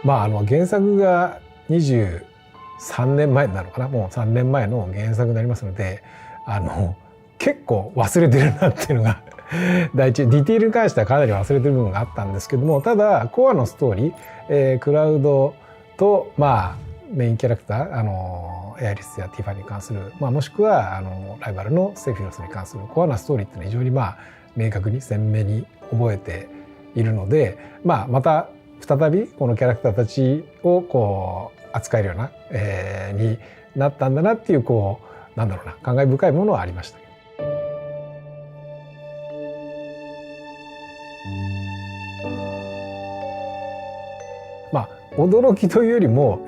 原作が23年前なのかな、もう3年前の原作になりますので結構忘れてるなっていうのが第一、ディティールに関してはかなり忘れてる部分があったんですけども、ただコアのストーリー、クラウドとメインキャラクターエアリスやティファに関する、もしくはライバルのセフィロスに関するコアなストーリーっていうのは非常に明確に鮮明に覚えているので、また再びこのキャラクターたちをこう扱えるような、になったんだなっていう感慨深いものはありました。驚きというよりも、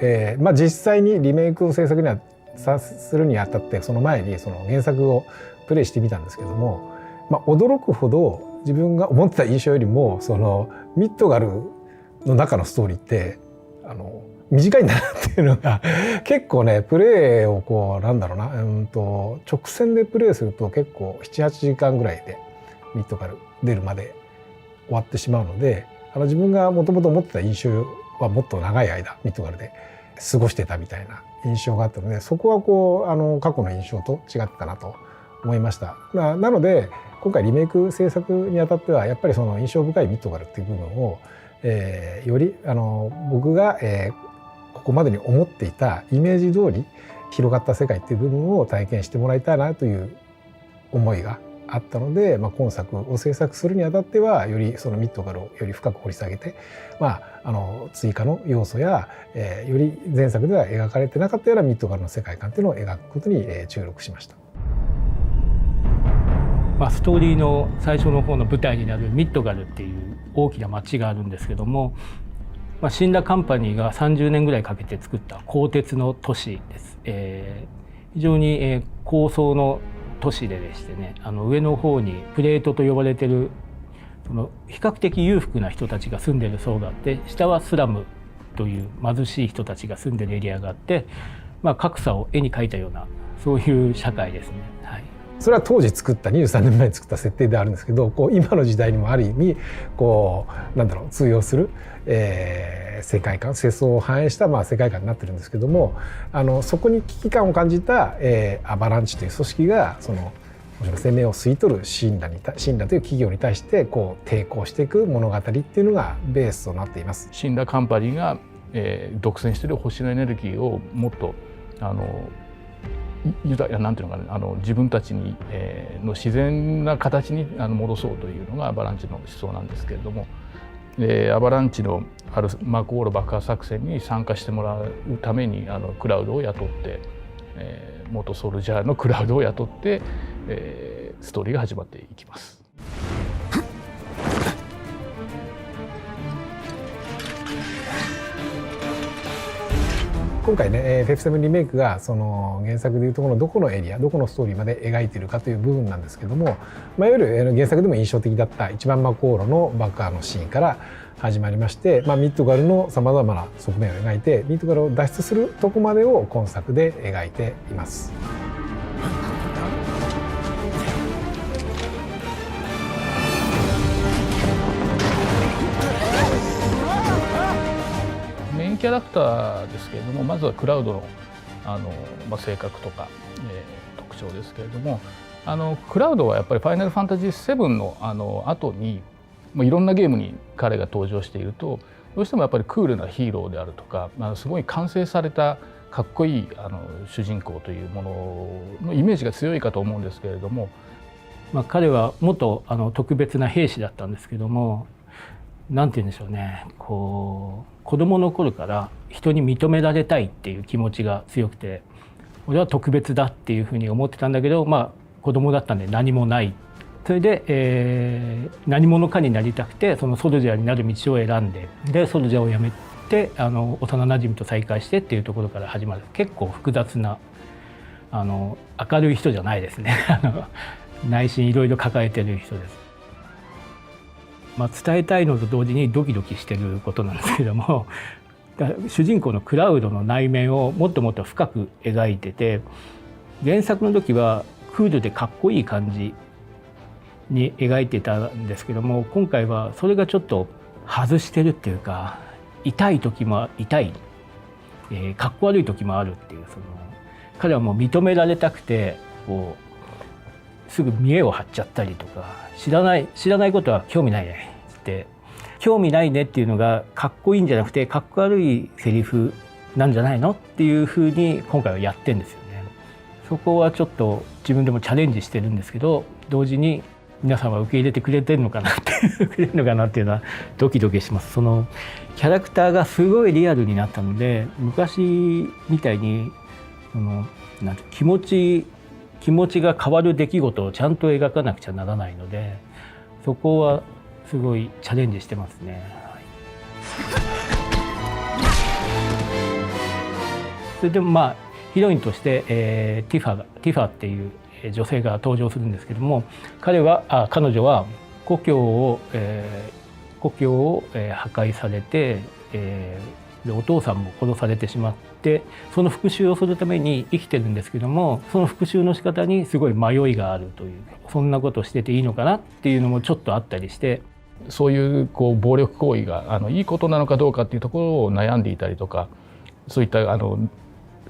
実際にリメイクを制作にするにあたってその前にその原作をプレイしてみたんですけども、驚くほど自分が思ってた印象よりもそのミッドガルの中のストーリーって短いんだなっていうのが結構ね、プレイを直線でプレイすると結構 7,8 時間ぐらいでミッドガル出るまで終わってしまうので、自分がもともと持ってた印象はもっと長い間ミッドガルで過ごしてたみたいな印象があったので、そこは過去の印象と違ったなと思いました。なので今回リメイク制作にあたってはやっぱりその印象深いミッドガルっていう部分を、より僕が、ここまでに思っていたイメージ通り広がった世界っていう部分を体験してもらいたいなという思いがあったので、今作を制作するにあたってはよりそのミッドガルをより深く掘り下げて、追加の要素や、より前作では描かれてなかったようなミッドガルの世界観っていうのを描くことに、注力しました。ストーリーの最初の方の舞台になるミッドガルっていう大きな町があるんですけども、シンダカンパニーが30年ぐらいかけて作った鋼鉄の都市です。非常に、高層の都市でしてね、上の方にプレートと呼ばれてるその比較的裕福な人たちが住んでる層があって、下はスラムという貧しい人たちが住んでるエリアがあって、格差を絵に描いたようなそういう社会ですね。はい、それは当時作った23年前に作った設定であるんですけど、今の時代にもある意味通用する、世界観、世相を反映した世界観になってるんですけども、そこに危機感を感じた、アバランチという組織がその生命を吸い取るシンラという企業に対して抵抗していく物語っていうのがベースとなっています。シンラカンパニーが、独占している星のエネルギーをもっとなんていうのかな、自分たちに、の自然な形に戻そうというのがアバランチの思想なんですけれども、アバランチのあるマクオーロ爆破作戦に参加してもらうためにクラウドを雇って、元ソルジャーのクラウドを雇って、ストーリーが始まっていきます。今回ね、FF7 リメイクがその原作でいうところのどこのエリア、どこのストーリーまで描いているかという部分なんですけども、いわゆる原作でも印象的だった一番マコーロの爆破のシーンから始まりまして、ミッドガルのさまざまな側面を描いて、ミッドガルを脱出するとこまでを今作で描いています。メインキャラクターですけれども、まずはクラウドの性格とか、特徴ですけれども、クラウドはやっぱり「ファイナルファンタジー7」の後にいろんなゲームに彼が登場していると、どうしてもやっぱりクールなヒーローであるとか、すごい完成されたかっこいい主人公というもののイメージが強いかと思うんですけれども、彼は元特別な兵士だったんですけども、なんて言うんでしょうね、子供の頃から人に認められたいっていう気持ちが強くて、俺は特別だっていうふうに思ってたんだけど、子供だったんで何もない。それで、何者かになりたくてそのソルジャーになる道を選んで、ソルジャーを辞めて幼なじみと再会してっていうところから始まる、結構複雑な明るい人じゃないですね内心いろいろ抱えてる人です。伝えたいのと同時にドキドキしてることなんですけども、主人公のクラウドの内面をもっともっと深く描いてて、原作の時はクールでかっこいい感じに描いてたんですけども、今回はそれがちょっと外してるっていうか、痛い時も痛い、かっこ悪い時もあるっていう、彼はもう認められたくてこうすぐ見栄を張っちゃったりとか、知らないことは興味ないねって興味ないねっていうのがかっこいいんじゃなくてかっこ悪いセリフなんじゃないのっていうふうに今回はやってんですよね。そこはちょっと自分でもチャレンジしてるんですけど、同時に皆さんは受け入れてくれてるのかなっていうのはドキドキします。そのキャラクターがすごいリアルになったので、昔みたいになんて気持ちが変わる出来事をちゃんと描かなくちゃならないので、そこはすごいチャレンジしてますね。それでもまあヒロインとして、ティファっていう女性が登場するんですけども、彼女は故郷を破壊されて、でお父さんも殺されてしまって、その復讐をするために生きてるんですけども、その復讐の仕方にすごい迷いがあるという、そんなことをしてていいのかなっていうのもちょっとあったりして、そういう暴力行為がいいことなのかどうかっていうところを悩んでいたりとか、そういった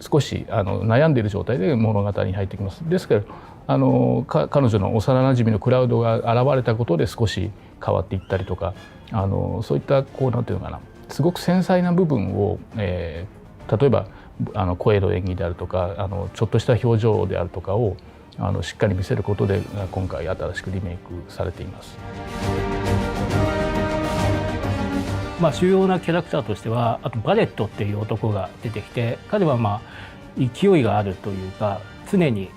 少し悩んでいる状態で物語に入ってきます。ですけど彼女の幼なじみのクラウドが現れたことで少し変わっていったりとか、そういったなんていうのかな、すごく繊細な部分を、例えば声の演技であるとかちょっとした表情であるとかをしっかり見せることで今回新しくリメイクされています。まあ、主要なキャラクターとしてはあとバレットっていう男が出てきて、彼はまあ勢いがあるというか常に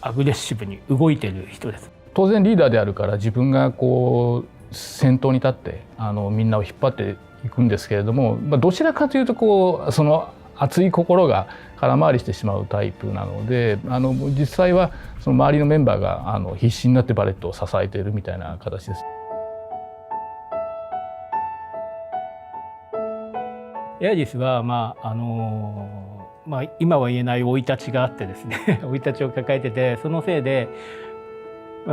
アグレッシブに動いてる人です。当然リーダーであるから自分が先頭に立ってみんなを引っ張っていくんですけれども、どちらかというとその熱い心が空回りしてしまうタイプなので、実際はその周りのメンバーが必死になってバレットを支えているみたいな形です。エアリスは今は言えない生い立ちがあってですね生い立ちを抱えてて、そのせいで、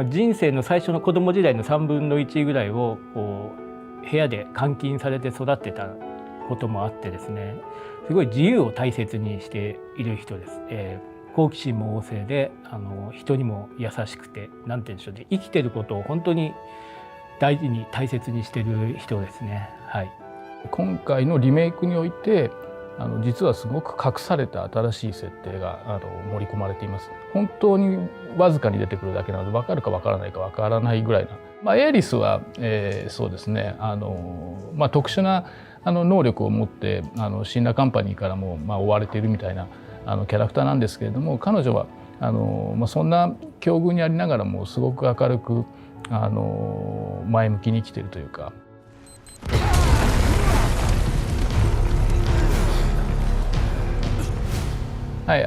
人生の最初の子供時代の3分の1ぐらいを部屋で監禁されて育ってたこともあってですね、すごい自由を大切にしている人です。好奇心も旺盛で人にも優しくて、なんて言うんでしょうね、生きてることを本当に大事に大切にしてる人ですね。はい。今回のリメイクにおいて実はすごく隠された新しい設定が盛り込まれています。本当にわずかに出てくるだけなので分かるか分からないか分からないぐらいな、エアリスは、そうですね特殊な能力を持ってシンラカンパニーからも追われているみたいなキャラクターなんですけれども、彼女はそんな境遇にありながらもすごく明るく前向きに生きているというか。はい、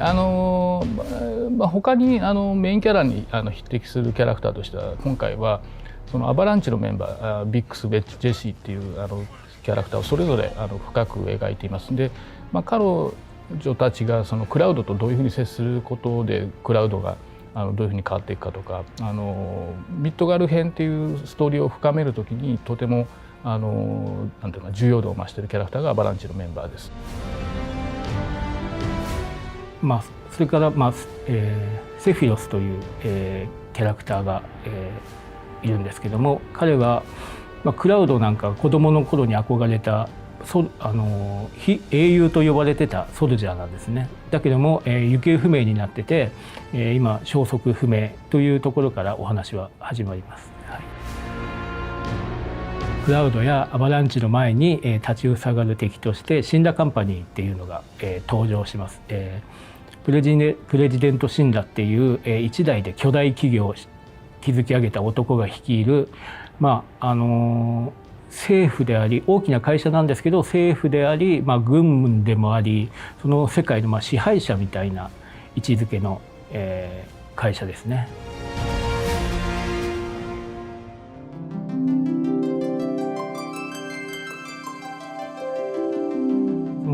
他にメインキャラに匹敵するキャラクターとしては、今回はそのアバランチのメンバービックス、ベッチ、ジェシーっていうキャラクターをそれぞれ深く描いています。で、彼女たちがそのクラウドとどういうふうに接することでクラウドがどういうふうに変わっていくかとか、ミッドガル編っていうストーリーを深めるときにとてもなんていうか重要度を増しているキャラクターがアバランチのメンバーです。それから、セフィロスという、キャラクターが、いるんですけども、彼は、クラウドなんか子どもの頃に憧れた英雄と呼ばれてたソルジャーなんですね。だけども、行方不明になってて、今消息不明というところからお話は始まります。はい、クラウドやアバランチの前に、立ちふさがる敵としてシンラカンパニーっていうのが、登場します。プレジデント・シンラっていう、一代で巨大企業を築き上げた男が率いる、政府であり大きな会社なんですけど、政府であり、軍でもあり、その世界の支配者みたいな位置づけの、会社ですね。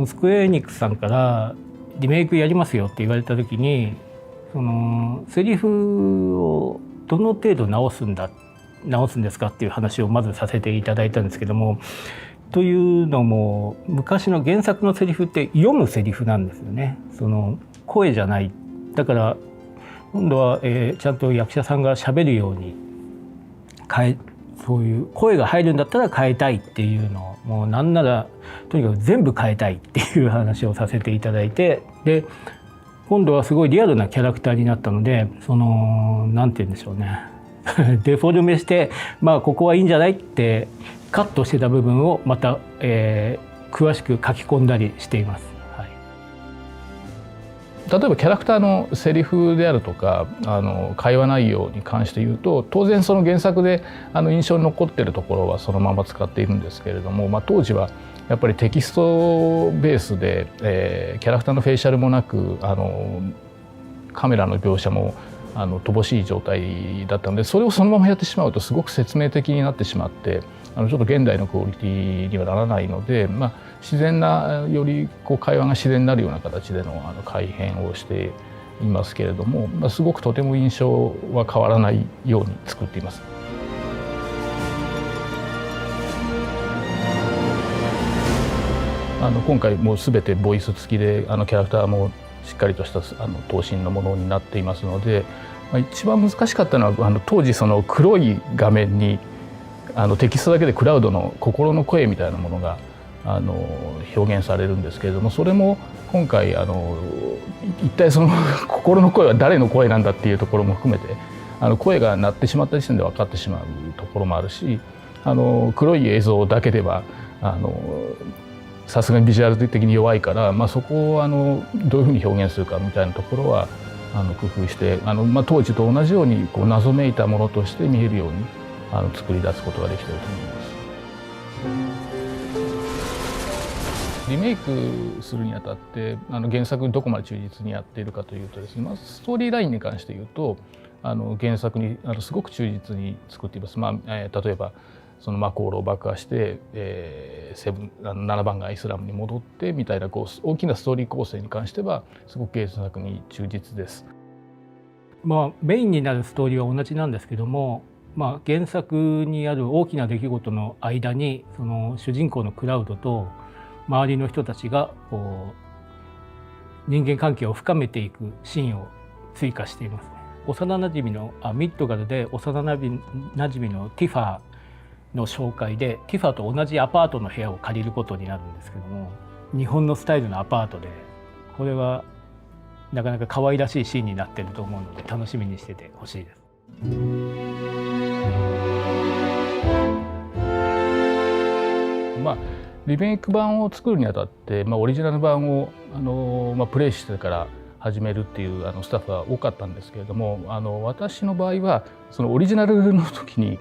スクエアエニックスさんからリメイクやりますよって言われた時に、セリフをどの程度直すんですかっていう話をまずさせていただいたんですけども、というのも昔の原作のセリフって読むセリフなんですよね。その声じゃない。だから今度は、ちゃんと役者さんが喋るようにそういう声が入るんだったら変えたいっていうのを、もうなんならとにかく全部変えたいっていう話をさせていただいて、で今度はすごいリアルなキャラクターになったので、そのなんて言うんでしょうねデフォルメして、まあここはいいんじゃないってカットしてた部分をまた、詳しく書き込んだりしています。はい、例えばキャラクターのセリフであるとか会話内容に関して言うと、当然その原作で印象に残っているところはそのまま使っているんですけれども、まあ、当時はやっぱりテキストベースで、キャラクターのフェイシャルもなくカメラの描写も乏しい状態だったので、それをそのままやってしまうとすごく説明的になってしまってちょっと現代のクオリティにはならないので、まあ、自然なより会話が自然になるような形での改変をしていますけれども、まあ、すごくとても印象は変わらないように作っています。今回もう全てボイス付きでキャラクターもしっかりとした頭身のものになっていますので、まあ、一番難しかったのは当時その黒い画面にテキストだけでクラウドの心の声みたいなものが表現されるんですけれども、それも今回一体その心の声は誰の声なんだっていうところも含めて声が鳴ってしまった時点で分かってしまうところもあるし、黒い映像だけではさすがにビジュアル的に弱いから、まあ、そこをどういうふうに表現するかみたいなところは工夫してまあ、当時と同じように謎めいたものとして見えるように作り出すことができていると思います。リメイクするにあたって原作にどこまで忠実にやっているかというとですね、まずストーリーラインに関して言うと原作にすごく忠実に作っています。まあ例えばそのマコールを爆破して、7番がイスラムに戻ってみたいな大きなストーリー構成に関してはすごく原作に忠実です。まあ、メインになるストーリーは同じなんですけども、まあ、原作にある大きな出来事の間にその主人公のクラウドと周りの人たちが人間関係を深めていくシーンを追加していますね。幼なじみのミッドガルで幼なじみのティファーの紹介でティファーと同じアパートの部屋を借りることになるんですけども、日本のスタイルのアパートでこれはなかなか可愛らしいシーンになっていると思うので楽しみにしててほしいです。まあ、リメイク版を作るにあたって、まあ、オリジナル版をプレイしてから始めるっていうスタッフは多かったんですけれども、私の場合はそのオリジナルの時に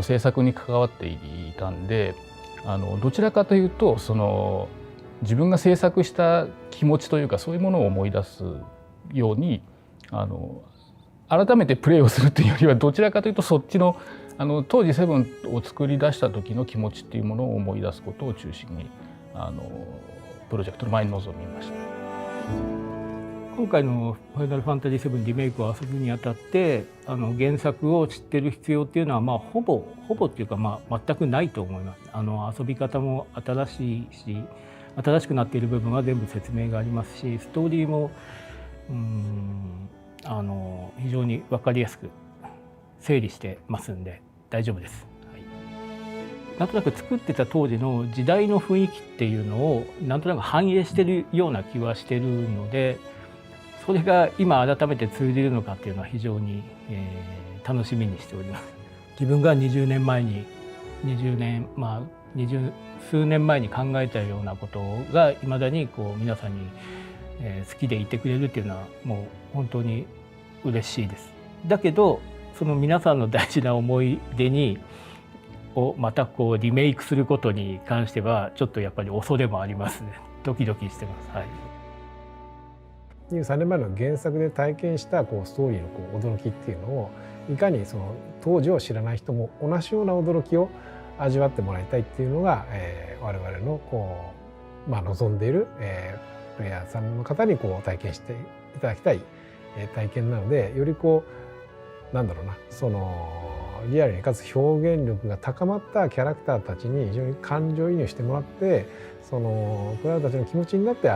制作に関わっていたんでどちらかというとその自分が制作した気持ちというかそういうものを思い出すように改めてプレイをするっていうよりはどちらかというとそっちの当時セブンを作り出した時の気持ちっていうものを思い出すことを中心にプロジェクトの前に臨みました。今回の「ファイナルファンタジー7」リメイクを遊ぶにあたって原作を知ってる必要っていうのは、まあ、ほぼっていうか、まあ、全くないと思います。遊び方も新しいし新しくなっている部分は全部説明がありますし、ストーリーも非常に分かりやすく整理してますんで大丈夫です。はい、なんとなく作ってた当時の時代の雰囲気っていうのをなんとなく反映してるような気はしてるので、それが今改めて通じるのかっていうのは非常に、楽しみにしております。自分が20年前に20数年前に考えたようなことがいまだに皆さんに、好きでいてくれるっていうのはもう本当に嬉しいです。だけどその皆さんの大事な思い出をまたリメイクすることに関してはちょっとやっぱり恐れもありますね。ドキドキしてます。はい。23年前の原作で体験したストーリーの驚きっていうのをいかにその当時を知らない人も同じような驚きを味わってもらいたいっていうのが、我々の望んでいる、プレイヤーさんの方に体験していただきたい、体験なので、よりなんだろうな、そのリアルにかつ表現力が高まったキャラクターたちに非常に感情移入してもらって、そのクラウドたちの気持ちになって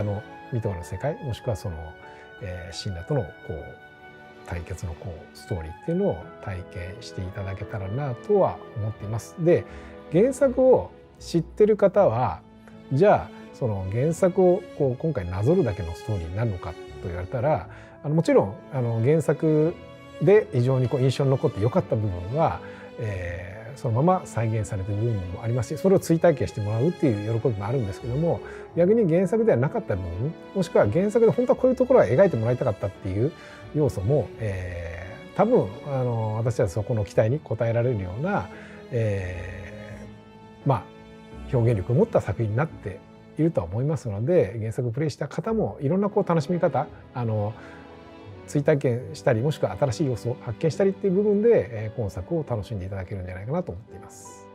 ミトの世界もしくはその、シンラとの対決のストーリーっていうのを体験していただけたらなとは思っています。で、原作を知ってる方はじゃあその原作を今回なぞるだけのストーリーになるのかと言われたら、もちろん原作で非常に印象に残って良かった部分は、そのまま再現されている部分もありますし、それを追体験してもらうっていう喜びもあるんですけども、逆に原作ではなかった部分、もしくは原作で本当はこういうところは描いてもらいたかったっていう要素も、多分私たちはそこの期待に応えられるような、表現力を持った作品になっているとは思いますので、原作をプレイした方もいろんな楽しみ方、追体験したりもしくは新しい要素を発見したりっていう部分で今作を楽しんでいただけるんじゃないかなと思っています。